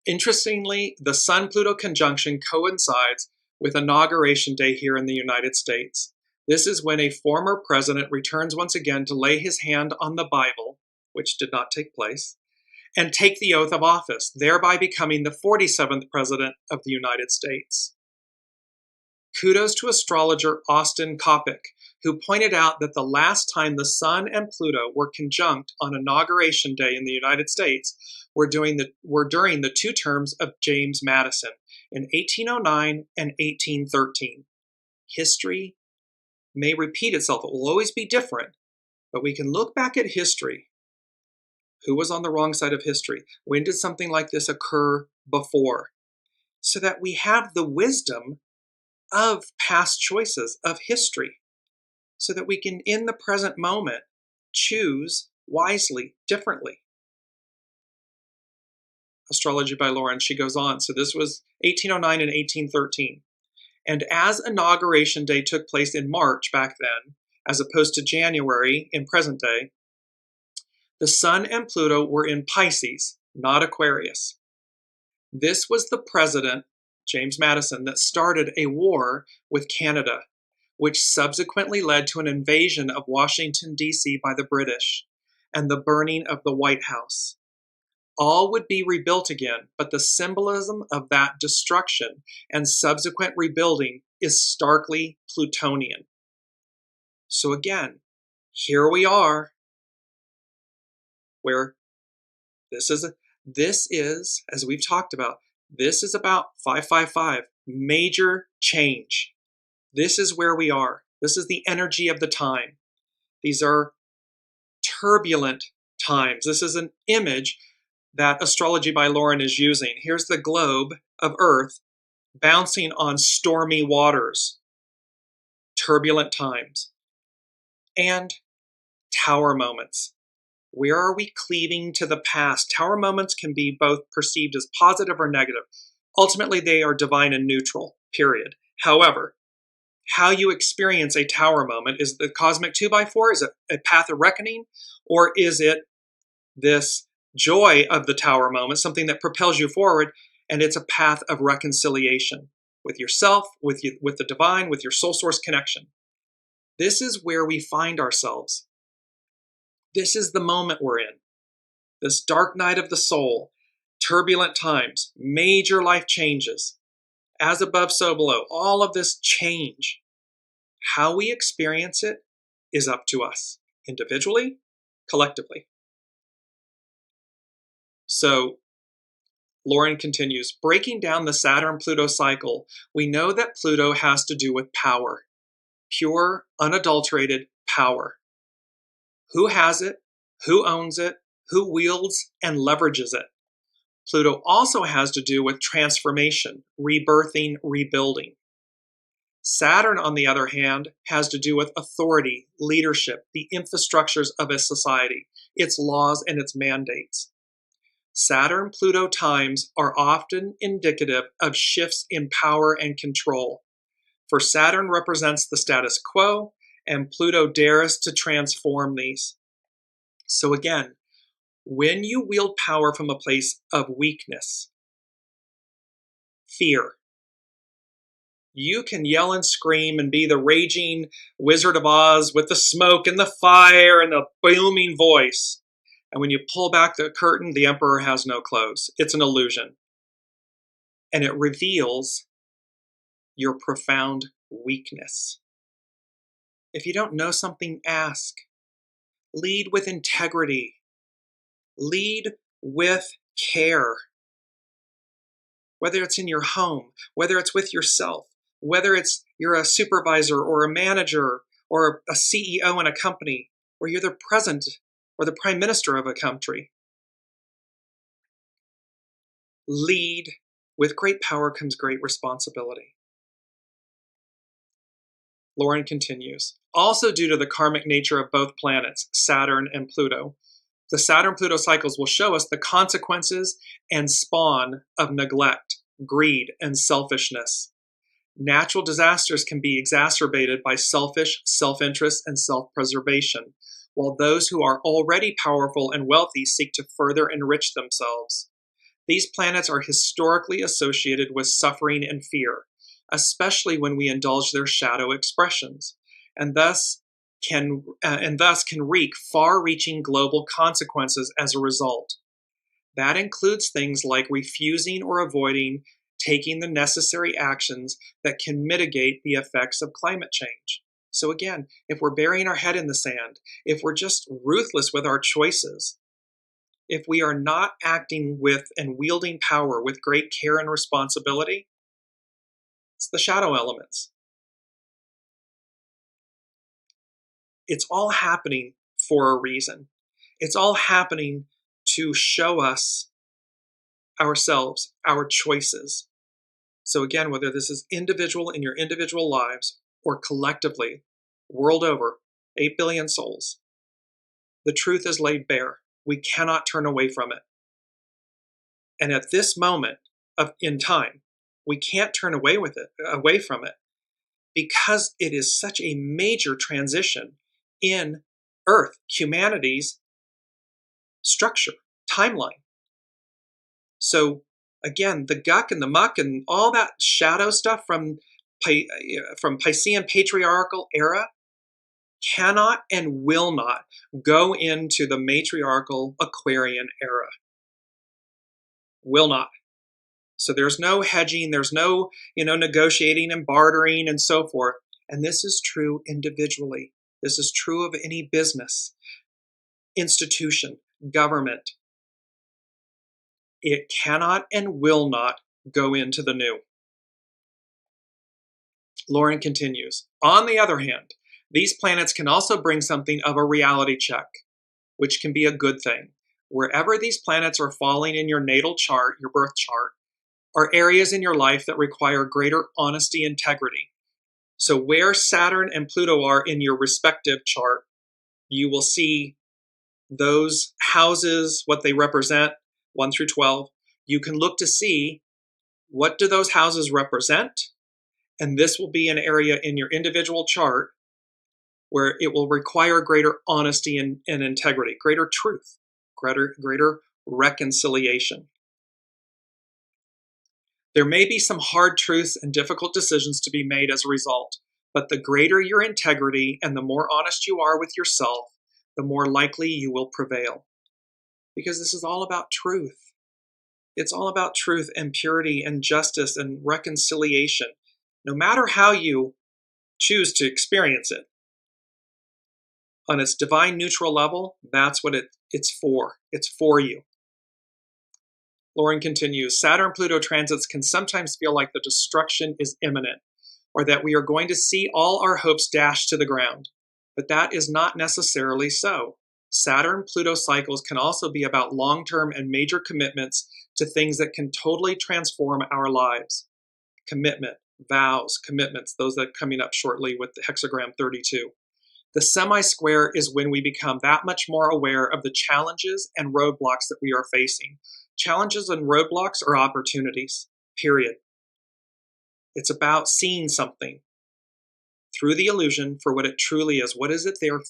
Interestingly, the Sun-Pluto conjunction coincides with Inauguration Day here in the United States. This is when a former president returns once again to lay his hand on the Bible, which did not take place, and take the oath of office, thereby becoming the 47th president of the United States. Kudos to astrologer Austin Coppock, who pointed out that the last time the Sun and Pluto were conjunct on Inauguration Day in the United States were during the two terms of James Madison in 1809 and 1813. History may repeat itself. It will always be different, but we can look back at history. Who was on the wrong side of history? When did something like this occur before? So that we have the wisdom of past choices, of history, so that we can, in the present moment, choose wisely, differently. Astrology by Lauren, she goes on. So this was 1809 and 1813. And as Inauguration Day took place in March back then, as opposed to January in present day, the Sun and Pluto were in Pisces, not Aquarius. This was the president, James Madison, that started a war with Canada, which subsequently led to an invasion of Washington, D.C. by the British and the burning of the White House. All would be rebuilt again, but the symbolism of that destruction and subsequent rebuilding is starkly Plutonian. So again, here we are, where this is, as we've talked about, this is about 555, major change. This is where we are. This is the energy of the time. These are turbulent times. This is an image that Astrology by Lauren is using. Here's the globe of Earth bouncing on stormy waters, turbulent times, and tower moments. Where are we cleaving to the past? Tower moments can be both perceived as positive or negative. Ultimately, they are divine and neutral, period. However, how you experience a tower moment, is the cosmic 2x4, is it a path of reckoning, or is it this joy of the tower moment, something that propels you forward, and it's a path of reconciliation with yourself, with the divine, with your soul source connection. This is where we find ourselves. This is the moment we're in. This dark night of the soul, turbulent times, major life changes, as above, so below, all of this change. How we experience it is up to us, individually, collectively. So Lauren continues, breaking down the Saturn-Pluto cycle, we know that Pluto has to do with power, pure, unadulterated power. Who has it? Who owns it? Who wields and leverages it? Pluto also has to do with transformation, rebirthing, rebuilding. Saturn, on the other hand, has to do with authority, leadership, the infrastructures of a society, its laws and its mandates. Saturn-Pluto times are often indicative of shifts in power and control. For Saturn represents the status quo, and Pluto dares to transform these. So again, When you wield power from a place of weakness, fear, you can yell and scream and be the raging Wizard of Oz with the smoke and the fire and the booming voice. And when you pull back the curtain, the emperor has no clothes. It's an illusion. And it reveals your profound weakness. If you don't know something, ask. Lead with integrity. Lead with care. Whether it's in your home, whether it's with yourself, whether it's you're a supervisor or a manager or a CEO in a company, or you're the president or the prime minister of a country. Lead. With great power comes great responsibility. Lauren continues. Also due to the karmic nature of both planets, Saturn and Pluto, the Saturn-Pluto cycles will show us the consequences and spawn of neglect, greed, and selfishness. Natural disasters can be exacerbated by selfish self-interest and self-preservation, while those who are already powerful and wealthy seek to further enrich themselves. These planets are historically associated with suffering and fear, especially when we indulge their shadow expressions, and thus can wreak far-reaching global consequences as a result. That includes things like refusing or avoiding taking the necessary actions that can mitigate the effects of climate change. So again, if we're burying our head in the sand, if we're just ruthless with our choices, if we are not acting with and wielding power with great care and responsibility, it's the shadow elements. It's all happening for a reason. It's all happening to show us ourselves, our choices. So again, whether this is individual in your individual lives or collectively, world over, 8 billion souls, the truth is laid bare. We cannot turn away from it. And at this moment in time, we can't turn away from it, because it is such a major transition in Earth, humanity's structure, timeline. So again, the guck and the muck and all that shadow stuff from Piscean patriarchal era cannot and will not go into the matriarchal Aquarian era. Will not. So there's no hedging, there's no, negotiating and bartering and so forth. And this is true individually. This is true of any business, institution, government. It cannot and will not go into the new. Lauren continues. On the other hand, these planets can also bring something of a reality check, which can be a good thing. Wherever these planets are falling in your natal chart, your birth chart, are areas in your life that require greater honesty and integrity. So where Saturn and Pluto are in your respective chart, you will see those houses, what they represent, 1 through 12. You can look to see what do those houses represent, and this will be an area in your individual chart where it will require greater honesty and integrity, greater truth, greater reconciliation. There may be some hard truths and difficult decisions to be made as a result, but the greater your integrity and the more honest you are with yourself, the more likely you will prevail. Because this is all about truth. It's all about truth and purity and justice and reconciliation, no matter how you choose to experience it. On its divine neutral level, that's what it's for. It's for you. Lauren continues, Saturn-Pluto transits can sometimes feel like the destruction is imminent, or that we are going to see all our hopes dashed to the ground. But that is not necessarily so. Saturn-Pluto cycles can also be about long-term and major commitments to things that can totally transform our lives. Commitment, vows, commitments, those that are coming up shortly with the hexagram 32. The semi-square is when we become that much more aware of the challenges and roadblocks that we are facing. Challenges and roadblocks are opportunities, period. It's about seeing something through the illusion for what it truly is. What is it there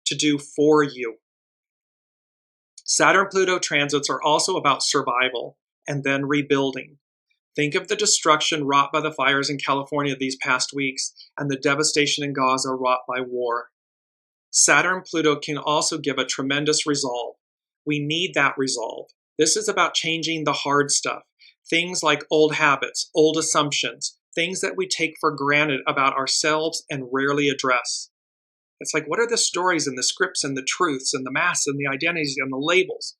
to do for you? Saturn-Pluto transits are also about survival and then rebuilding. Think of the destruction wrought by the fires in California these past weeks and the devastation in Gaza wrought by war. Saturn-Pluto can also give a tremendous resolve. We need that resolve. This is about changing the hard stuff. Things like old habits, old assumptions, things that we take for granted about ourselves and rarely address. It's like, what are the stories and the scripts and the truths and the masks and the identities and the labels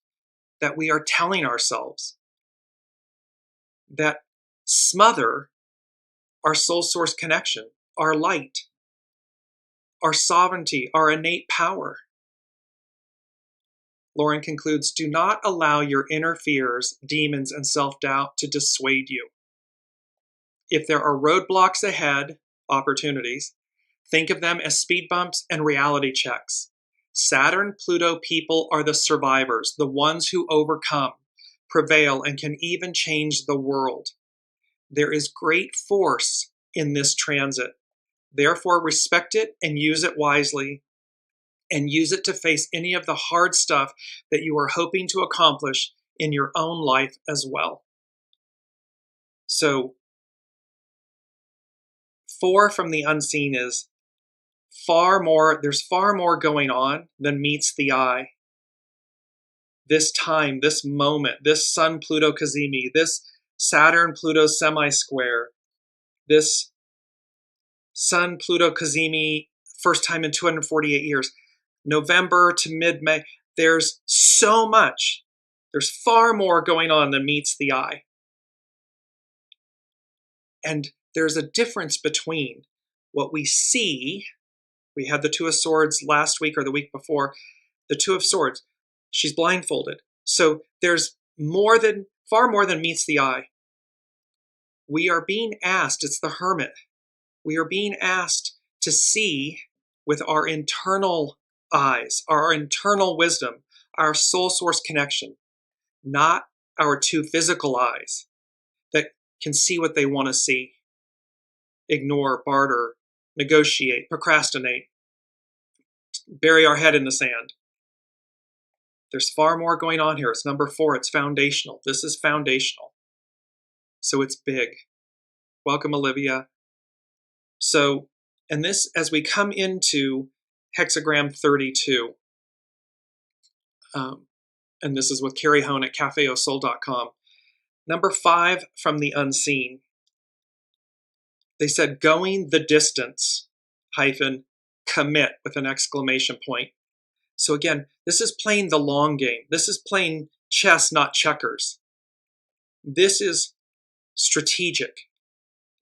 that we are telling ourselves that smother our soul source connection, our light, our sovereignty, our innate power? Lauren concludes, do not allow your inner fears, demons, and self-doubt to dissuade you. If there are roadblocks ahead, opportunities, think of them as speed bumps and reality checks. Saturn-Pluto people are the survivors, the ones who overcome, prevail, and can even change the world. There is great force in this transit. Therefore, respect it and use it wisely, and use it to face any of the hard stuff that you are hoping to accomplish in your own life as well. So, 4 from the unseen is there's far more going on than meets the eye. This time, this moment, this Sun-Pluto CAZIMI, this Saturn-Pluto semi-square, this Sun-Pluto CAZIMI, first time in 248 years, November to mid-May, there's so much. There's far more going on than meets the eye. And there's a difference between what we see. We had the Two of Swords last week or the week before. The Two of Swords, she's blindfolded. So there's far more than meets the eye. We are being asked, it's the Hermit, we are being asked to see with our internal eyes, our internal wisdom, our soul source connection, not our two physical eyes that can see what they want to see, ignore, barter, negotiate, procrastinate, bury our head in the sand. There's far more going on here. It's number 4. It's foundational. This is foundational. So it's big. Welcome, Olivia. So, and this, as we come into hexagram 32, and this is with Carrie Hone at cafeosoul.com. Number 5 from the unseen. They said, going the distance, commit with an exclamation point. So again, this is playing the long game. This is playing chess, not checkers. This is strategic.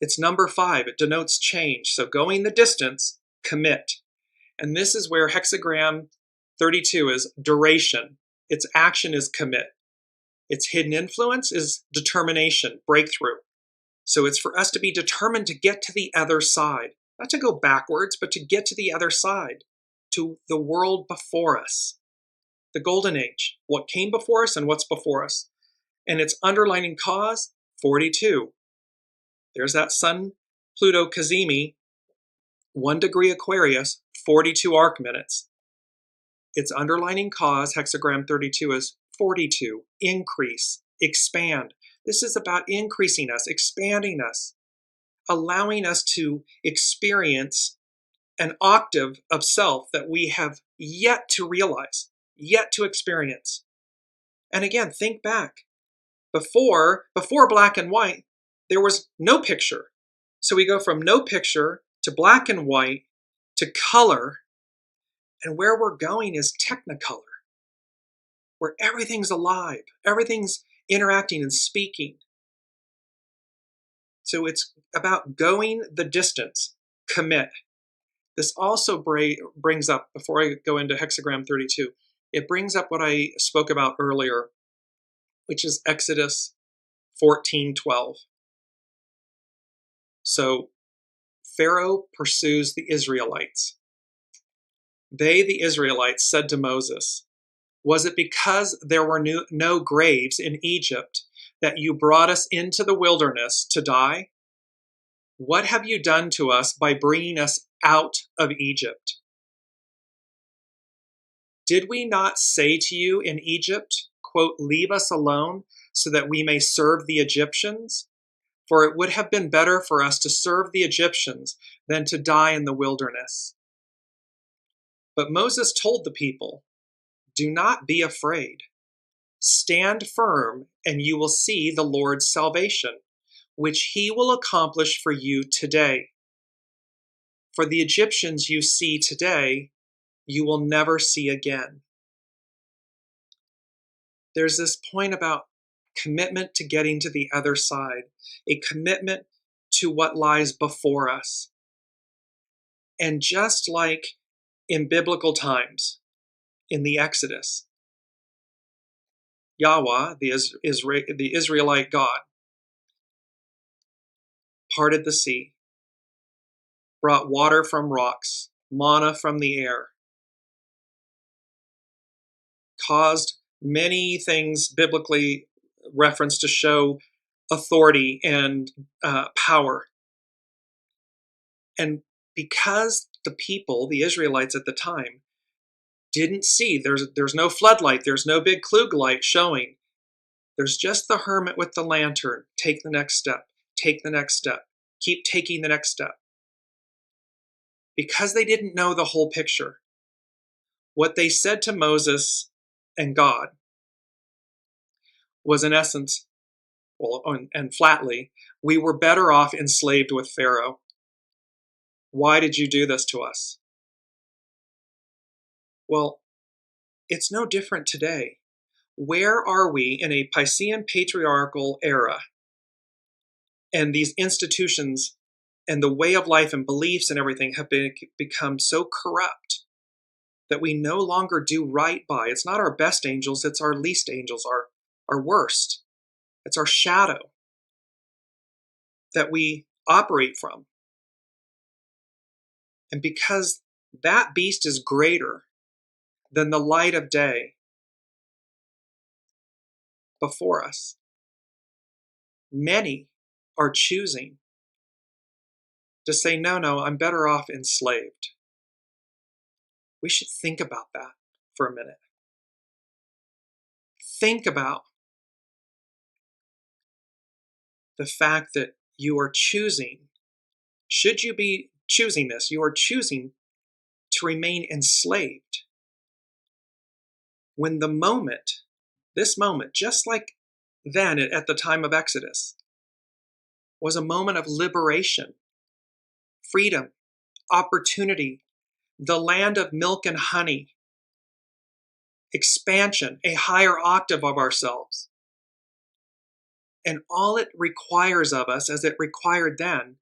It's number 5. It denotes change. So going the distance, commit. And this is where hexagram 32 is duration. Its action is commit. Its hidden influence is determination, breakthrough. So it's for us to be determined to get to the other side. Not to go backwards, but to get to the other side, to the world before us. The golden age, what came before us and what's before us. And its underlining cause, 42. There's that Sun-Pluto CAZIMI, 1 degree Aquarius, 42 arc minutes. Its underlining cause, hexagram 32, is 42, increase, expand. This is about increasing us, expanding us, allowing us to experience an octave of self that we have yet to realize, yet to experience. And again, think back. Before black and white, there was no picture. So we go from no picture to black and white to color. And where we're going is technicolor, where everything's alive, everything's interacting and speaking. So it's about going the distance, commit. This also brings up, before I go into hexagram 32, it brings up what I spoke about earlier, which is Exodus 14:12. So Pharaoh pursues the Israelites. They, the Israelites, said to Moses, was it because there were no graves in Egypt that you brought us into the wilderness to die? What have you done to us by bringing us out of Egypt? Did we not say to you in Egypt, quote, leave us alone so that we may serve the Egyptians? For it would have been better for us to serve the Egyptians than to die in the wilderness. But Moses told the people, do not be afraid. Stand firm, and you will see the Lord's salvation, which he will accomplish for you today. For the Egyptians you see today, you will never see again. There's this point about commitment to getting to the other side, a commitment to what lies before us. And just like in biblical times, in the Exodus, Yahweh, the Israelite God, parted the sea, brought water from rocks, manna from the air, caused many things biblically referenced to show authority and power. And because the people, the Israelites at the time, didn't see, there's no floodlight, there's no big Klug light showing. There's just the hermit with the lantern. Take the next step, take the next step, keep taking the next step. Because they didn't know the whole picture, what they said to Moses and God was in essence, well, and flatly, we were better off enslaved with Pharaoh. Why did you do this to us? Well, it's no different today. Where are we in a Piscean patriarchal era? And these institutions and the way of life and beliefs and everything have become so corrupt that we no longer do right by. It's not our best angels, it's our least angels, our worst. It's our shadow that we operate from. And because that beast is greater than the light of day before us, many are choosing to say, no, I'm better off enslaved. We should think about that for a minute. Think about the fact that you are choosing, should you be choosing this, you are choosing to remain enslaved. When the moment, this moment, just like then at the time of Exodus, was a moment of liberation, freedom, opportunity, the land of milk and honey, expansion, a higher octave of ourselves. And all it requires of us, as it required then,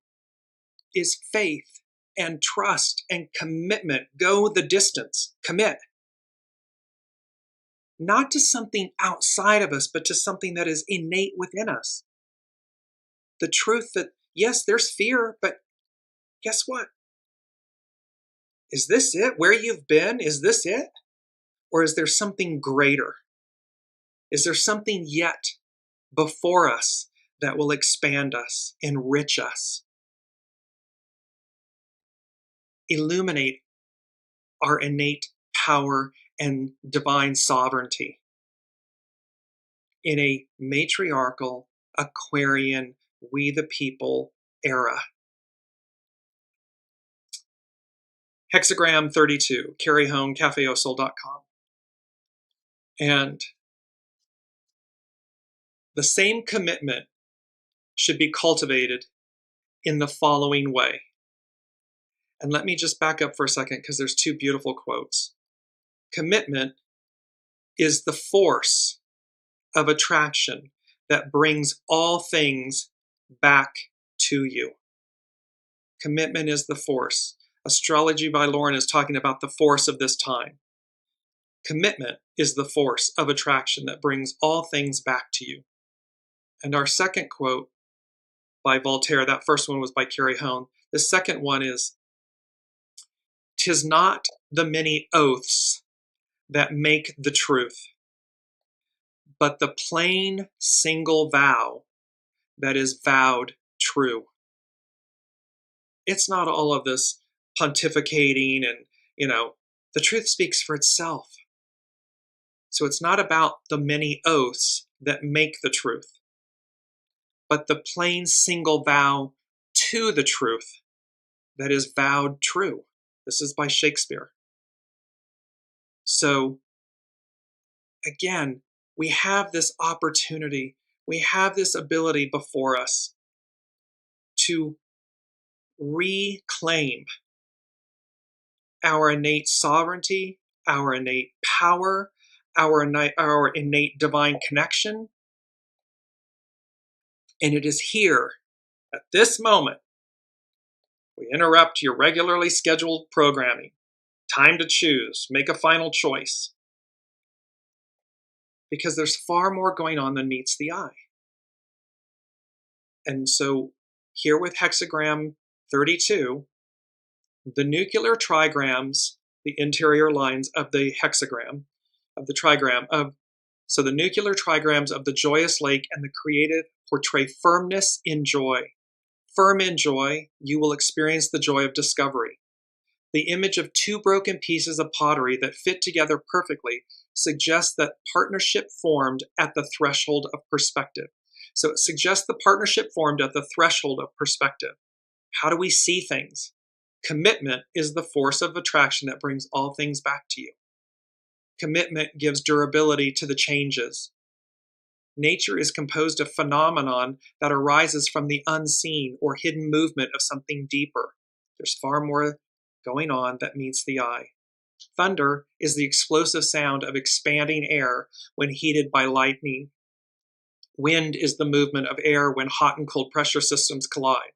is faith and trust and commitment. Go the distance, commit. Not to something outside of us, but to something that is innate within us. The truth that, yes, there's fear, but guess what? Is this it? Where you've been? Is this it? Or is there something greater? Is there something yet before us that will expand us, enrich us, illuminate our innate power and divine sovereignty in a matriarchal, Aquarian, we the people era? Hexagram 32, carry home, cafeosol.com. And the same commitment should be cultivated in the following way. And let me just back up for a second because there's two beautiful quotes. Commitment is the force of attraction that brings all things back to you. Commitment is the force. Astrology by Lauren is talking about the force of this time. Commitment is the force of attraction that brings all things back to you. And our second quote by Voltaire, that first one was by Carrie Hone. The second one is, "'Tis not the many oaths that make the truth, but the plain single vow that is vowed true." It's not all of this pontificating and, the truth speaks for itself. So it's not about the many oaths that make the truth, but the plain single vow to the truth that is vowed true. This is by Shakespeare. So again, we have this opportunity, we have this ability before us to reclaim our innate sovereignty, our innate power, our innate divine connection. And it is here, at this moment, we interrupt your regularly scheduled programming. Time to choose, make a final choice. Because there's far more going on than meets the eye. And so here with hexagram 32, the nuclear trigrams, the interior lines of the hexagram, of the trigram, so the nuclear trigrams of the joyous lake and the creative portray firmness in joy. Firm in joy, you will experience the joy of discovery. The image of two broken pieces of pottery that fit together perfectly suggests that partnership formed at the threshold of perspective. So it suggests the partnership formed at the threshold of perspective. How do we see things? Commitment is the force of attraction that brings all things back to you. Commitment gives durability to the changes. Nature is composed of phenomenon that arises from the unseen or hidden movement of something deeper. There's far more going on that meets the eye. Thunder is the explosive sound of expanding air when heated by lightning. Wind is the movement of air when hot and cold pressure systems collide.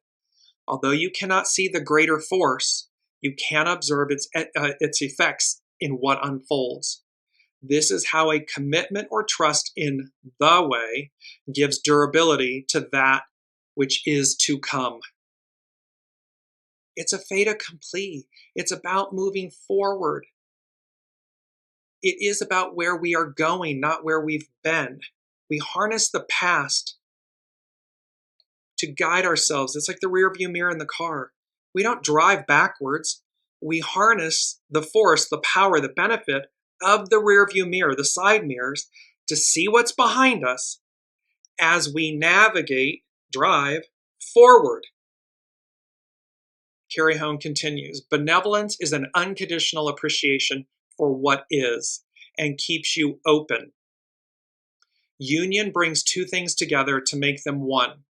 Although you cannot see the greater force, you can observe its effects in what unfolds. This is how a commitment or trust in the way gives durability to that which is to come. It's a fait accompli. It's about moving forward. It is about where we are going, not where we've been. We harness the past to guide ourselves. It's like the rear view mirror in the car. We don't drive backwards. We harness the force, the power, the benefit of the rear view mirror, the side mirrors, to see what's behind us as we navigate, drive forward. Carrie Hone continues, benevolence is an unconditional appreciation for what is and keeps you open. Union brings two things together to make them one.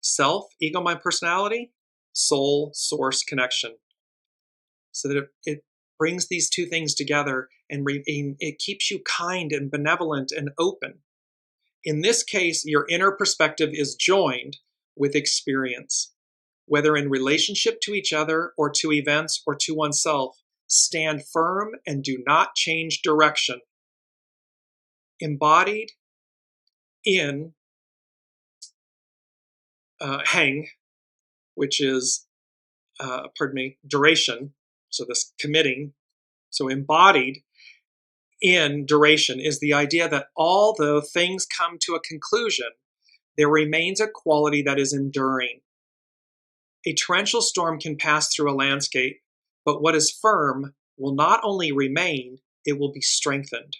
Self, ego, mind, personality, soul, source, connection. So that it brings these two things together and it keeps you kind and benevolent and open. In this case, your inner perspective is joined with experience. Whether in relationship to each other or to events or to oneself, stand firm and do not change direction. Embodied in hang, which is, duration, so this committing. So embodied in duration is the idea that although things come to a conclusion, there remains a quality that is enduring. A torrential storm can pass through a landscape, but what is firm will not only remain, it will be strengthened.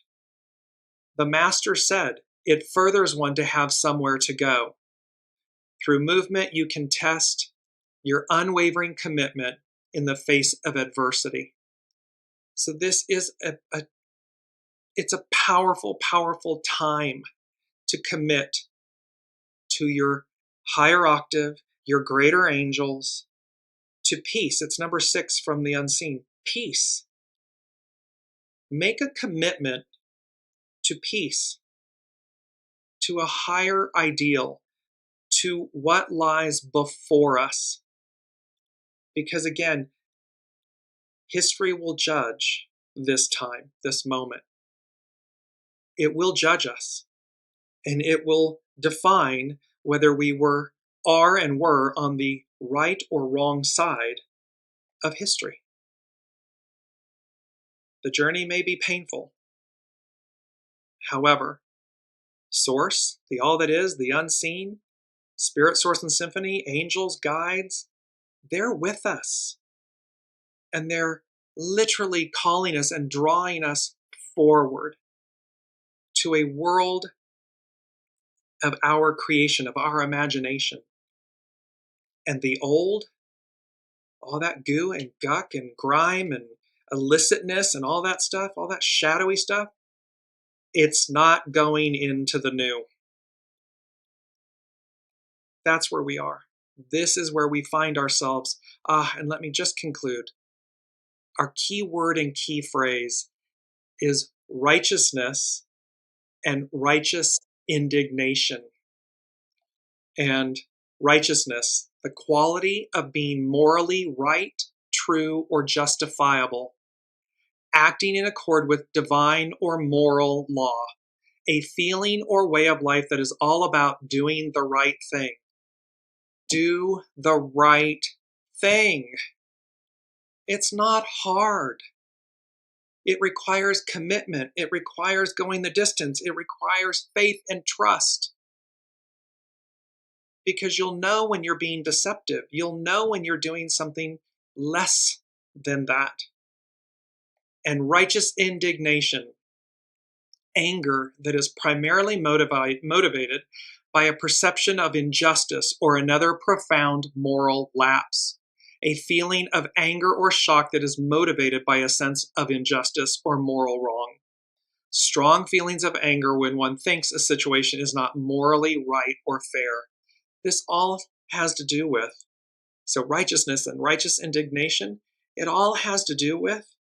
The master said, it furthers one to have somewhere to go. Through movement, you can test your unwavering commitment in the face of adversity. So this is it's a powerful, powerful time to commit to your higher octave, your greater angels, to peace. It's number 6 from the unseen. Peace. Make a commitment to peace, to a higher ideal, to what lies before us. Because again, history will judge this time, this moment. It will judge us, and it will define whether we are and were on the right or wrong side of history. The journey may be painful. However, Source, the all that is, the unseen, Spirit, Source, and Symphony, angels, guides, they're with us. And they're literally calling us and drawing us forward. to a world of our creation, of our imagination. And the old, all that goo and guck and grime and illicitness and all that stuff, all that shadowy stuff, it's not going into the new. That's where we are. This is where we find ourselves. And let me just conclude. Our key word and key phrase is righteousness and righteous indignation. And righteousness, the quality of being morally right, true, or justifiable, acting in accord with divine or moral law, a feeling or way of life that is all about doing the right thing. Do the right thing. It's not hard. It requires commitment. It requires going the distance. It requires faith and trust. Because you'll know when you're being deceptive. You'll know when you're doing something less than that. And righteous indignation, anger that is primarily motivated by a perception of injustice or another profound moral lapse. A feeling of anger or shock that is motivated by a sense of injustice or moral wrong. Strong feelings of anger when one thinks a situation is not morally right or fair. This all has to do with, so righteousness and righteous indignation, it all has to do with,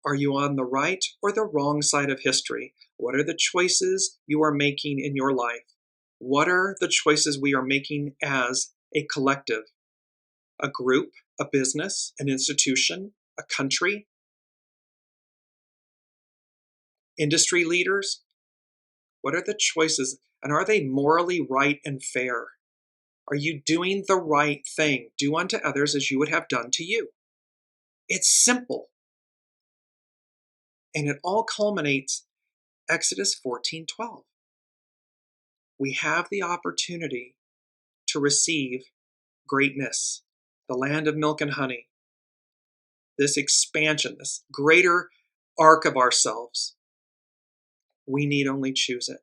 are you on the right or the wrong side of history? What are the choices you are making in your life? What are the choices we are making as a collective? A group, a business, an institution, a country, industry leaders? What are the choices, and are they morally right and fair? Are you doing the right thing? Do unto others as you would have done to you. It's simple. And it all culminates Exodus 14:12. We have the opportunity to receive greatness, the land of milk and honey, this expansion, this greater arc of ourselves. We need only choose it.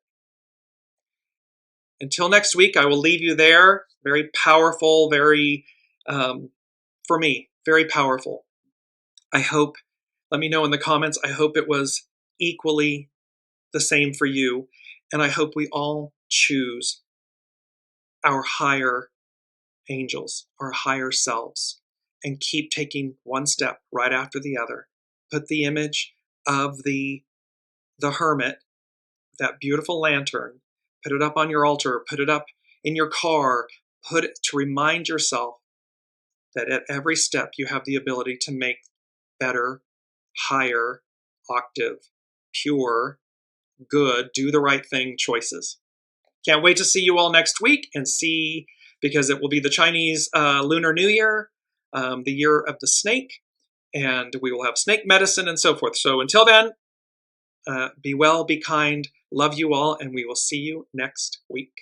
Until next week, I will leave you there. Very powerful, very, for me, very powerful. I hope, let me know in the comments, I hope it was equally the same for you. And I hope we all choose our higher angels, our higher selves, and keep taking one step right after the other. Put the image of the hermit, that beautiful lantern, put it up on your altar, put it up in your car, put it to remind yourself that at every step you have the ability to make better, higher, octave, pure, good, do the right thing choices. Can't wait to see you all next week and see, because it will be the Chinese Lunar New Year, the year of the snake, and we will have snake medicine and so forth. So until then, be well, be kind, love you all, and we will see you next week.